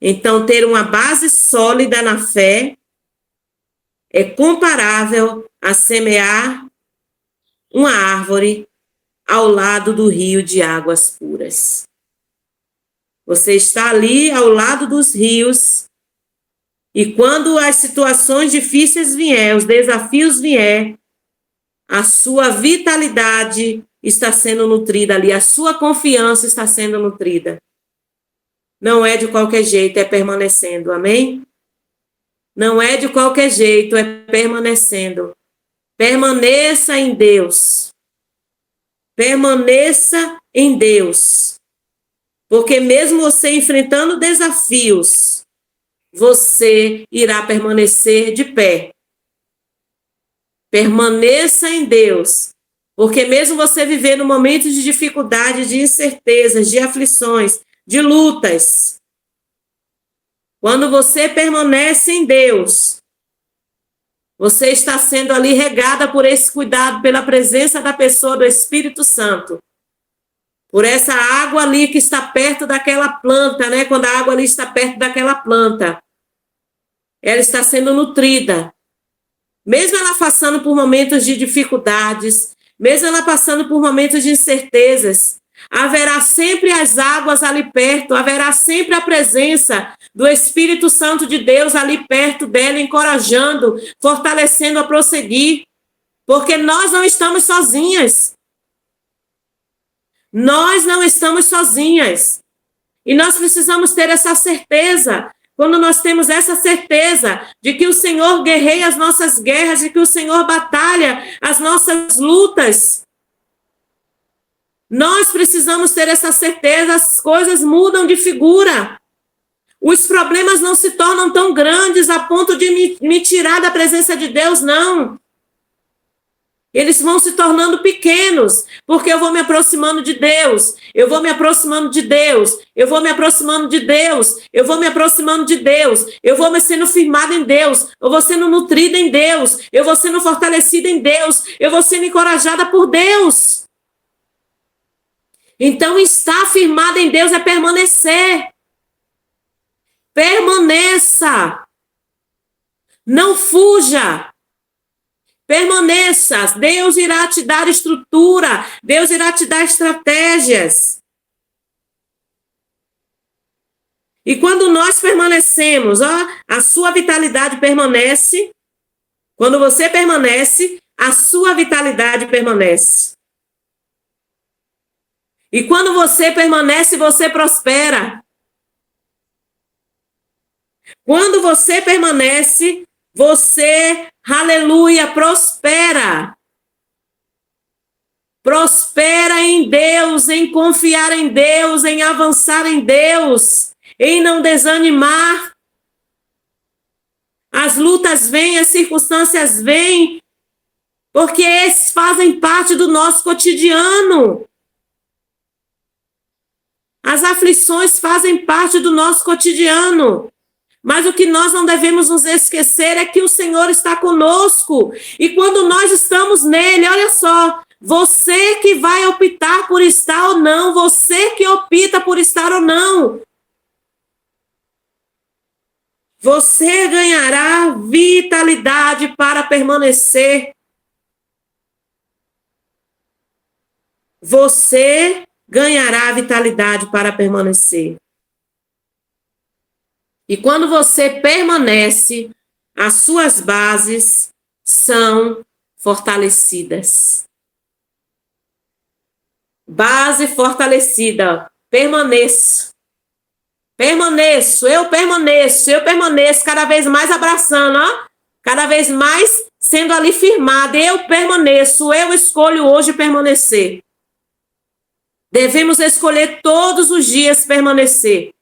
Então, ter uma base sólida na fé é comparável a semear uma árvore ao lado do rio de águas puras. Você está ali ao lado dos rios e quando as situações difíceis vier, os desafios vier, a sua vitalidade está sendo nutrida ali, a sua confiança está sendo nutrida. Não é de qualquer jeito, é permanecendo, amém? Não é de qualquer jeito, é permanecendo. Permaneça em Deus. Permaneça em Deus. Porque mesmo você enfrentando desafios, você irá permanecer de pé. Permaneça em Deus. Porque mesmo você vivendo momentos de dificuldade, de incertezas, de aflições, de lutas, quando você permanece em Deus, você está sendo ali regada por esse cuidado, pela presença da pessoa do Espírito Santo. Por essa água ali que está perto daquela planta, né? Quando a água ali está perto daquela planta, ela está sendo nutrida. Mesmo ela passando por momentos de dificuldades, mesmo ela passando por momentos de incertezas, haverá sempre as águas ali perto, haverá sempre a presença do Espírito Santo de Deus ali perto dela, encorajando, fortalecendo a prosseguir, porque nós não estamos sozinhas. Nós não estamos sozinhas. E nós precisamos ter essa certeza. Quando nós temos essa certeza de que o Senhor guerreia as nossas guerras, de que o Senhor batalha as nossas lutas, nós precisamos ter essa certeza, as coisas mudam de figura. Os problemas não se tornam tão grandes a ponto de me tirar da presença de Deus, não. Eles vão se tornando pequenos, porque eu vou me aproximando de Deus, eu vou me aproximando de Deus, eu vou me aproximando de Deus, eu vou me aproximando de Deus, eu vou me sendo firmada em Deus, eu vou sendo nutrida em Deus, eu vou sendo fortalecida em Deus, eu vou sendo encorajada por Deus. Então, estar firmada em Deus é permanecer. Permaneça. Não fuja. Permaneça. Deus irá te dar estrutura. Deus irá te dar estratégias. E quando nós permanecemos, a sua vitalidade permanece. Quando você permanece, a sua vitalidade permanece. E quando você permanece, você prospera. Quando você permanece, você, aleluia, prospera. Prospera em Deus, em confiar em Deus, em avançar em Deus, em não desanimar. As lutas vêm, as circunstâncias vêm, porque esses fazem parte do nosso cotidiano. As aflições fazem parte do nosso cotidiano. Mas o que nós não devemos nos esquecer é que o Senhor está conosco. E quando nós estamos nele, olha só, você que vai optar por estar ou não, você que opta por estar ou não, você ganhará vitalidade para permanecer. Você ganhará vitalidade para permanecer. E quando você permanece, as suas bases são fortalecidas. Base fortalecida. Permaneço. Eu permaneço, cada vez mais abraçando, ó, cada vez mais sendo ali firmada. Eu permaneço, eu escolho hoje permanecer. Devemos escolher todos os dias permanecer.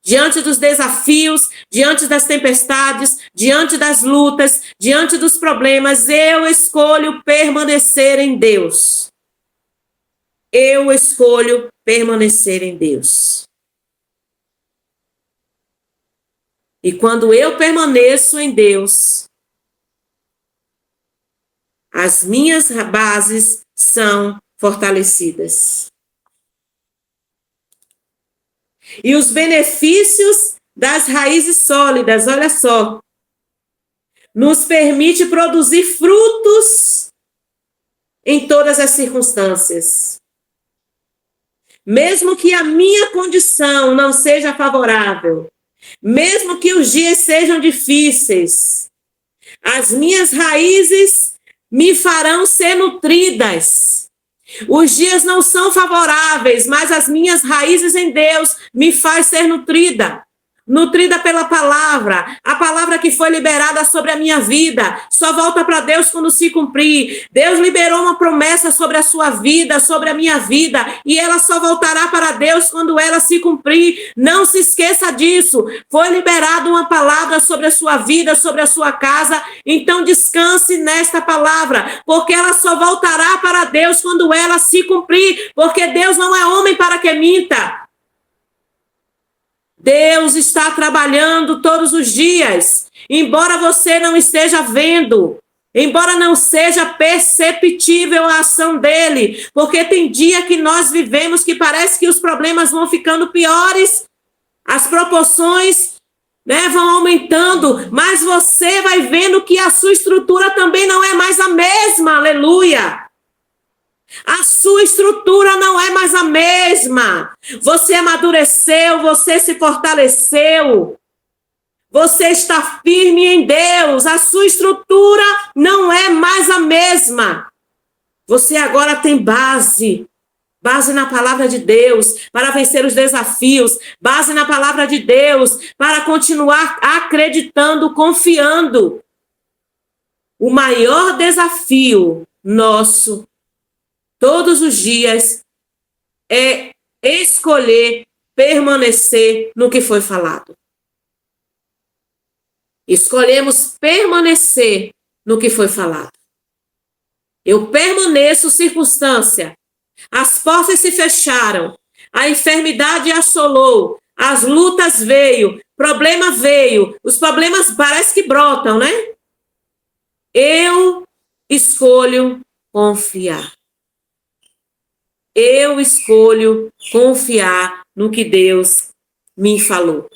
Diante dos desafios, diante das tempestades, diante das lutas, diante dos problemas, eu escolho permanecer em Deus. Eu escolho permanecer em Deus. E quando eu permaneço em Deus, as minhas bases são fortalecidas. E os benefícios das raízes sólidas, olha só, nos permite produzir frutos em todas as circunstâncias. Mesmo que a minha condição não seja favorável, mesmo que os dias sejam difíceis, as minhas raízes me farão ser nutridas. Os dias não são favoráveis, mas as minhas raízes em Deus me faz ser nutrida. Nutrida pela palavra, a palavra que foi liberada sobre a minha vida, só volta para Deus quando se cumprir. Deus liberou uma promessa sobre a sua vida, sobre a minha vida, e ela só voltará para Deus quando ela se cumprir. Não se esqueça disso. Foi liberada uma palavra sobre a sua vida, sobre a sua casa, então descanse nesta palavra, porque ela só voltará para Deus quando ela se cumprir, porque Deus não é homem para que minta. Deus está trabalhando todos os dias, embora você não esteja vendo, embora não seja perceptível a ação dele, porque tem dia que nós vivemos que parece que os problemas vão ficando piores, as proporções, né, vão aumentando, mas você vai vendo que a sua estrutura também não é mais a mesma, aleluia. A sua estrutura não é mais a mesma. Você amadureceu, você se fortaleceu. Você está firme em Deus. A sua estrutura não é mais a mesma. Você agora tem base. Base na palavra de Deus para vencer os desafios. Base na palavra de Deus para continuar acreditando, confiando. O maior desafio nosso todos os dias é escolher permanecer no que foi falado. Escolhemos permanecer no que foi falado. Eu permaneço, circunstância. As portas se fecharam, a enfermidade assolou, as lutas veio, problema veio, os problemas parece que brotam, né? Eu escolho confiar. Eu escolho confiar no que Deus me falou.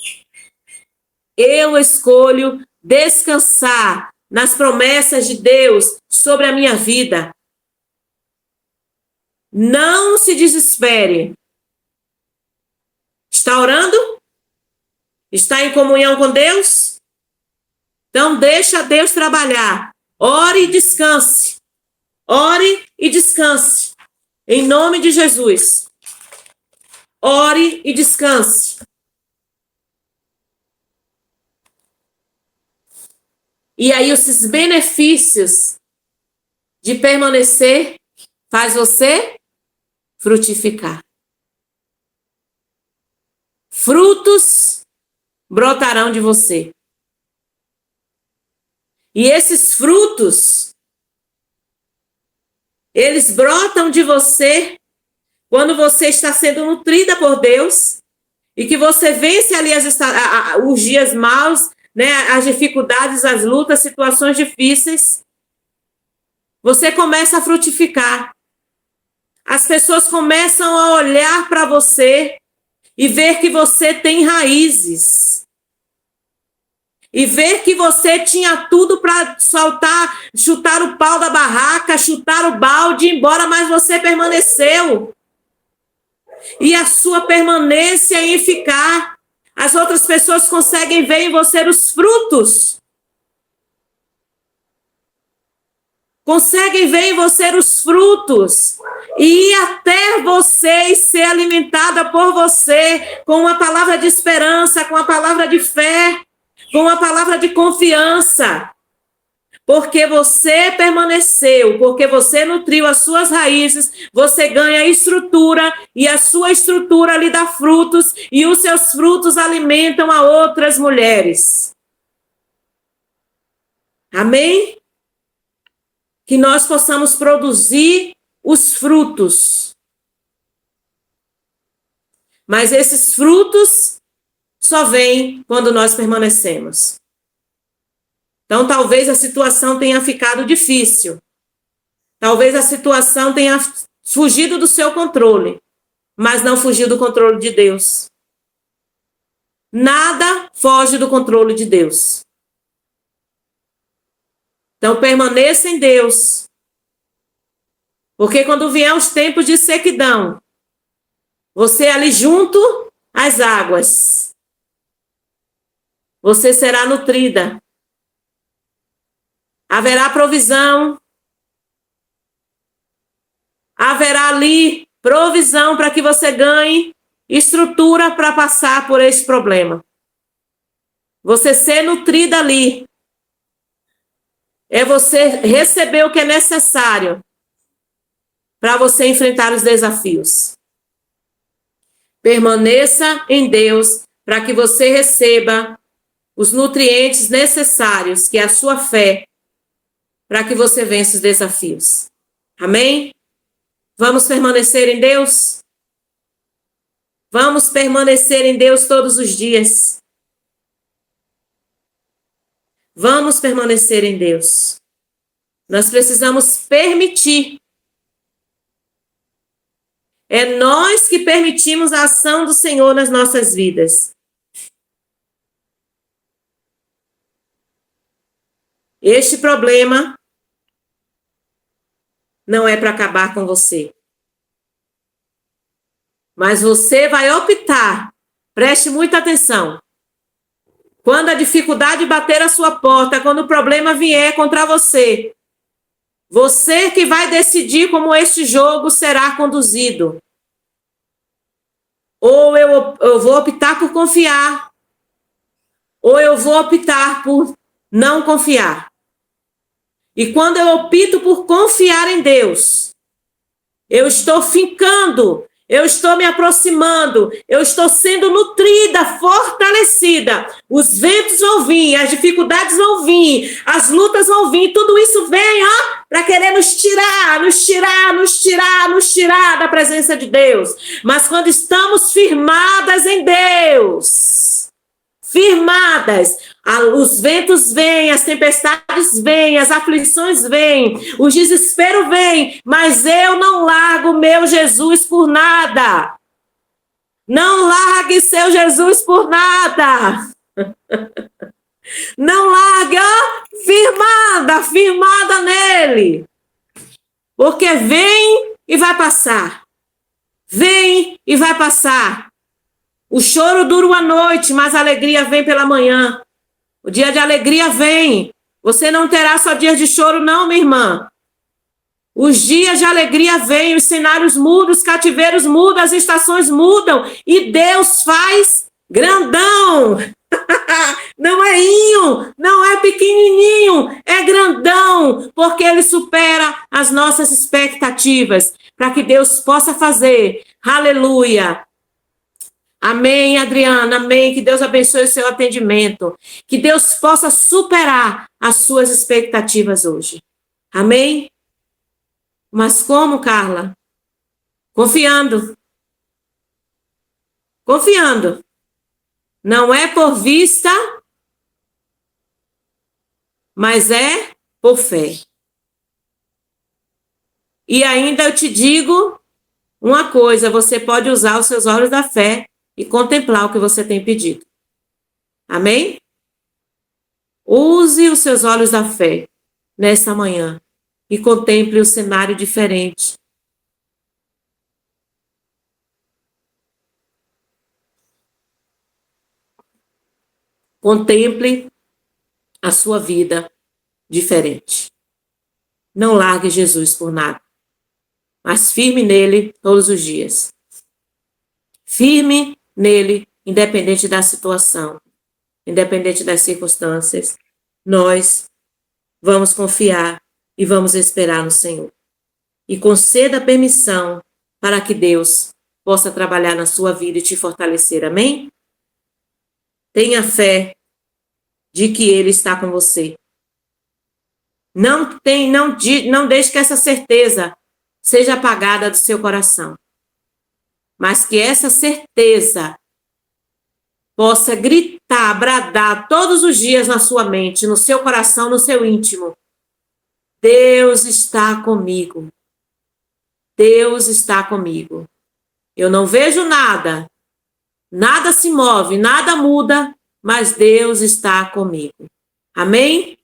Eu escolho descansar nas promessas de Deus sobre a minha vida. Não se desespere. Está orando? Está em comunhão com Deus? Então deixa Deus trabalhar. Ore e descanse. Ore e descanse. Em nome de Jesus. Ore e descanse. E aí, esses benefícios de permanecer faz você frutificar. Frutos brotarão de você. E esses frutos, eles brotam de você quando você está sendo nutrida por Deus e que você vence ali os dias maus, né, as dificuldades, as lutas, situações difíceis. Você começa a frutificar. As pessoas começam a olhar para você e ver que você tem raízes. E ver que você tinha tudo para chutar o pau da barraca, chutar o balde e ir embora, mas você permaneceu. E a sua permanência em ficar, as outras pessoas conseguem ver em você os frutos. Conseguem ver em você os frutos. E ir até você e ser alimentada por você com uma palavra de esperança, com uma palavra de fé, com uma palavra de confiança. Porque você permaneceu, porque você nutriu as suas raízes, você ganha estrutura e a sua estrutura lhe dá frutos e os seus frutos alimentam a outras mulheres. Amém? Que nós possamos produzir os frutos. Mas esses frutos só vêm quando nós permanecemos. Então, talvez a situação tenha ficado difícil. Talvez a situação tenha fugido do seu controle, mas não fugiu do controle de Deus. Nada foge do controle de Deus. Então, permaneça em Deus. Porque quando vier os tempos de sequidão, você ali junto às águas, você será nutrida. Haverá provisão. Haverá ali provisão para que você ganhe estrutura para passar por esse problema. Você ser nutrida ali é você receber o que é necessário para você enfrentar os desafios. Permaneça em Deus para que você receba os nutrientes necessários, que é a sua fé, para que você vença os desafios. Amém? Vamos permanecer em Deus? Vamos permanecer em Deus todos os dias. Vamos permanecer em Deus. Nós precisamos permitir. É nós que permitimos a ação do Senhor nas nossas vidas. Este problema não é para acabar com você. Mas você vai optar, preste muita atenção. Quando a dificuldade bater a sua porta, quando o problema vier contra você, você que vai decidir como este jogo será conduzido. Ou eu vou optar por confiar, ou eu vou optar por não confiar. E quando eu opto por confiar em Deus, eu estou fincando, eu estou me aproximando, eu estou sendo nutrida, fortalecida. Os ventos vão vir, as dificuldades vão vir, as lutas vão vir, tudo isso vem, para querer nos tirar da presença de Deus. Mas quando estamos firmadas em Deus, firmadas, os ventos vêm, as tempestades vêm, as aflições vêm, o desespero vem, mas eu não largo meu Jesus por nada. Não largue seu Jesus por nada. Não largue, firmada nele. Porque vem e vai passar. Vem e vai passar. O choro dura uma noite, mas a alegria vem pela manhã. O dia de alegria vem. Você não terá só dias de choro, não, minha irmã. Os dias de alegria vêm, os cenários mudam, os cativeiros mudam, as estações mudam. E Deus faz Grandão! Não é inho, não é pequenininho, é grandão, porque ele supera as nossas expectativas, para que Deus possa fazer. Aleluia. Amém, Adriana, amém. Que Deus abençoe o seu atendimento. Que Deus possa superar as suas expectativas hoje. Amém? Mas como, Carla? Confiando. Confiando. Não é por vista, mas é por fé. E ainda eu te digo uma coisa, você pode usar os seus olhos da fé e contemplar o que você tem pedido. Amém? Use os seus olhos da fé nesta manhã e contemple o cenário diferente. Contemple a sua vida diferente. Não largue Jesus por nada, mas firme nele todos os dias. Firme nele, independente da situação, independente das circunstâncias. Nós vamos confiar e vamos esperar no Senhor. E conceda permissão para que Deus possa trabalhar na sua vida e te fortalecer. Amém? Tenha fé de que Ele está com você. Não deixe que essa certeza seja apagada do seu coração. Mas que essa certeza possa gritar, bradar todos os dias na sua mente, no seu coração, no seu íntimo. Deus está comigo. Deus está comigo. Eu não vejo nada. Nada se move, nada muda, mas Deus está comigo. Amém?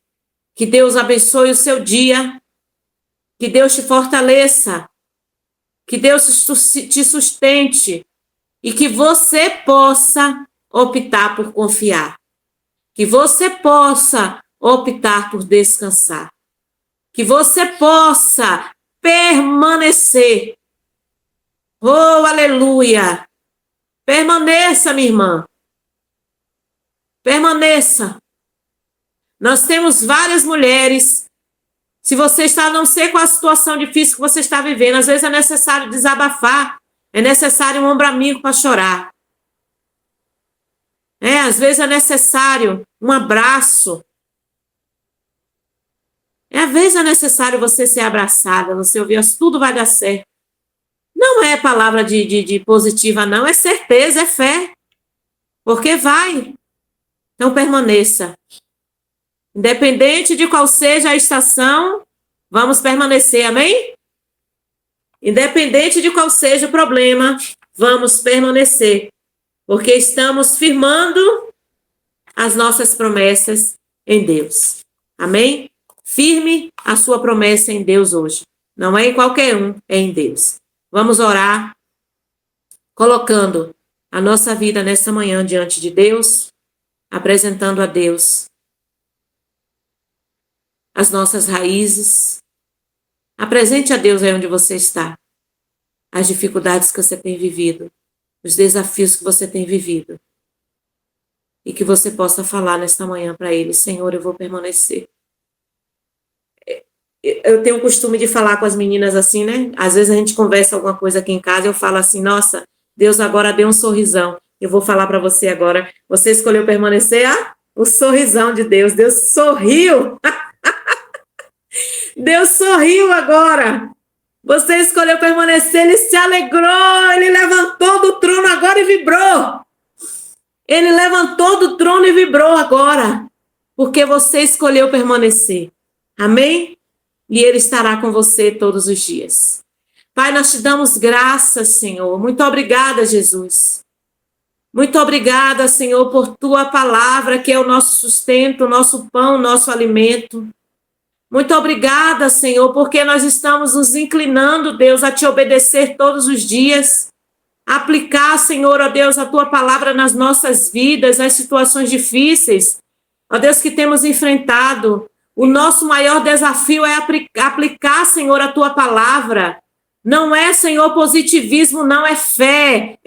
Que Deus abençoe o seu dia. Que Deus te fortaleça. Que Deus te sustente. E que você possa optar por confiar. Que você possa optar por descansar. Que você possa permanecer. Oh, aleluia! Permaneça, minha irmã. Permaneça. Nós temos várias mulheres. Se você está, não sei qual a situação difícil que você está vivendo, às vezes é necessário desabafar, é necessário um ombro amigo para chorar. Às vezes é necessário um abraço. Às vezes é necessário você ser abraçada, você ouvir, tudo vai dar certo. Não é palavra de positiva, não, é certeza, é fé. Porque vai. Então permaneça. Independente de qual seja a estação, vamos permanecer, amém? Independente de qual seja o problema, vamos permanecer. Porque estamos firmando as nossas promessas em Deus. Amém? Firme a sua promessa em Deus hoje. Não é em qualquer um, é em Deus. Vamos orar, colocando a nossa vida nessa manhã diante de Deus, apresentando a Deus as nossas raízes. Apresente a Deus aí onde você está, as dificuldades que você tem vivido, os desafios que você tem vivido. E que você possa falar nesta manhã para Ele: Senhor, eu vou permanecer. Eu tenho o costume de falar com as meninas assim, né? Às vezes a gente conversa alguma coisa aqui em casa e eu falo assim: nossa, Deus agora deu um sorrisão. Eu vou falar para você agora. Você escolheu permanecer? O sorrisão de Deus. Deus sorriu. Deus sorriu agora. Você escolheu permanecer, Ele se alegrou, Ele levantou do trono agora e vibrou. Ele levantou do trono e vibrou agora, porque você escolheu permanecer. Amém? E Ele estará com você todos os dias. Pai, nós te damos graças, Senhor. Muito obrigada, Jesus. Muito obrigada, Senhor, por Tua palavra, que é o nosso sustento, o nosso pão, o nosso alimento. Muito obrigada, Senhor, porque nós estamos nos inclinando, Deus, a Te obedecer todos os dias. Aplicar, Senhor, ó Deus, a Tua palavra nas nossas vidas, nas situações difíceis, ó Deus, que temos enfrentado. O nosso maior desafio é aplicar, Senhor, a Tua palavra. Não é, Senhor, positivismo, não, é fé,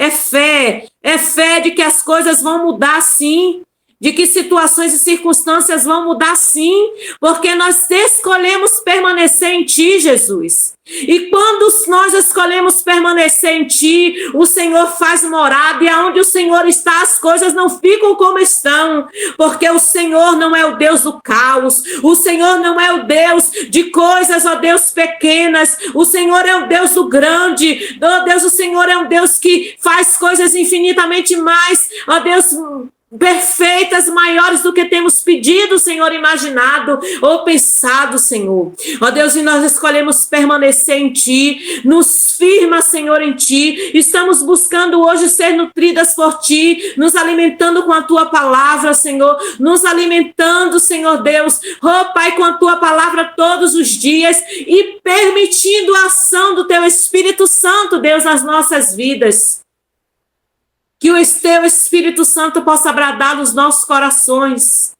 É fé de que as coisas vão mudar sim, de que situações e circunstâncias vão mudar sim, porque nós escolhemos permanecer em Ti, Jesus. E quando nós escolhemos permanecer em Ti, o Senhor faz morada, e aonde o Senhor está, as coisas não ficam como estão, porque o Senhor não é o Deus do caos, o Senhor não é o Deus de coisas, ó Deus, pequenas, o Senhor é o Deus do grande, ó Deus, o Senhor é um Deus que faz coisas infinitamente mais, ó Deus, perfeitas, maiores do que temos pedido, Senhor, imaginado ou pensado, Senhor. Ó Deus, e nós escolhemos permanecer em Ti, nos firma, Senhor, em Ti. Estamos buscando hoje ser nutridas por Ti, nos alimentando com a Tua palavra, Senhor, nos alimentando, Senhor Deus, oh Pai, com a Tua palavra todos os dias e permitindo a ação do Teu Espírito Santo, Deus, nas nossas vidas. Que o Teu Espírito Santo possa bradar nos nossos corações.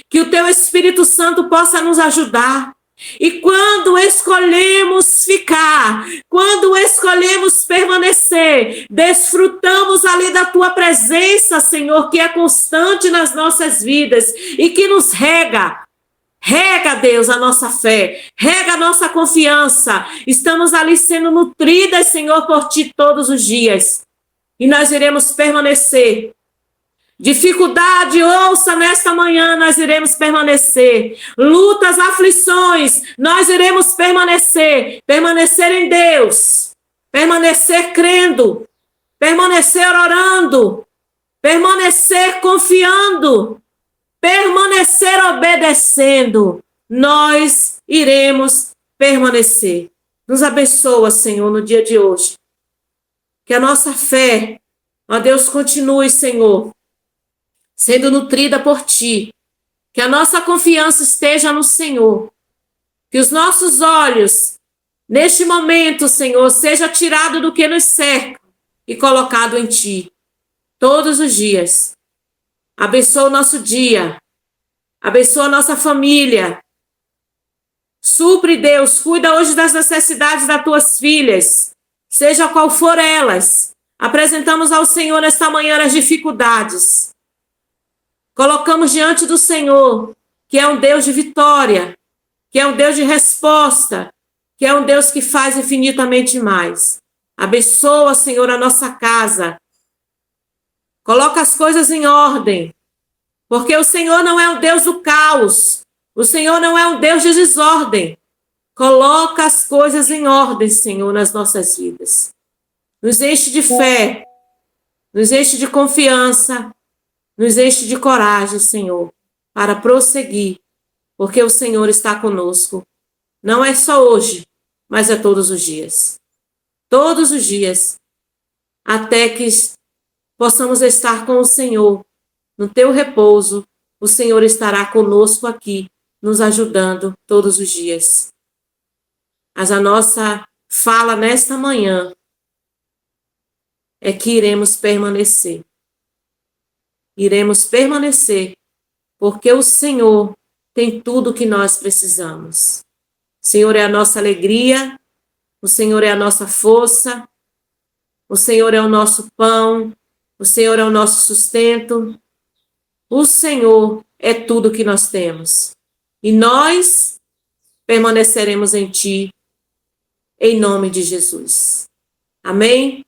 Que o Teu Espírito Santo possa nos ajudar. E quando escolhemos ficar, quando escolhemos permanecer, desfrutamos ali da Tua presença, Senhor, que é constante nas nossas vidas e que nos rega. Rega, Deus, a nossa fé, rega a nossa confiança. Estamos ali sendo nutridas, Senhor, por Ti todos os dias. E nós iremos permanecer. Dificuldade, ouça nesta manhã, nós iremos permanecer. Lutas, aflições, nós iremos permanecer. Permanecer em Deus. Permanecer crendo. Permanecer orando. Permanecer confiando. Permanecer obedecendo. Nós iremos permanecer. Nos abençoa, Senhor, no dia de hoje. Que a nossa fé, ó Deus, continue, Senhor, sendo nutrida por Ti. Que a nossa confiança esteja no Senhor. Que os nossos olhos, neste momento, Senhor, seja tirado do que nos cerca e colocado em Ti. Todos os dias. Abençoa o nosso dia. Abençoa a nossa família. Supre, Deus, cuida hoje das necessidades das Tuas filhas. Seja qual for elas, apresentamos ao Senhor nesta manhã as dificuldades. Colocamos diante do Senhor, que é um Deus de vitória, que é um Deus de resposta, que é um Deus que faz infinitamente mais. Abençoa, Senhor, a nossa casa. Coloca as coisas em ordem, porque o Senhor não é o Deus do caos, o Senhor não é um Deus de desordem. Coloca as coisas em ordem, Senhor, nas nossas vidas. Nos enche de fé, nos enche de confiança, nos enche de coragem, Senhor, para prosseguir, porque o Senhor está conosco. Não é só hoje, mas é todos os dias. Todos os dias, até que possamos estar com o Senhor. No Teu repouso, o Senhor estará conosco aqui, nos ajudando todos os dias. Mas a nossa fala nesta manhã é que iremos permanecer. Iremos permanecer, porque o Senhor tem tudo o que nós precisamos. O Senhor é a nossa alegria, o Senhor é a nossa força, o Senhor é o nosso pão, o Senhor é o nosso sustento. O Senhor é tudo o que nós temos. E nós permaneceremos em Ti, em nome de Jesus. Amém?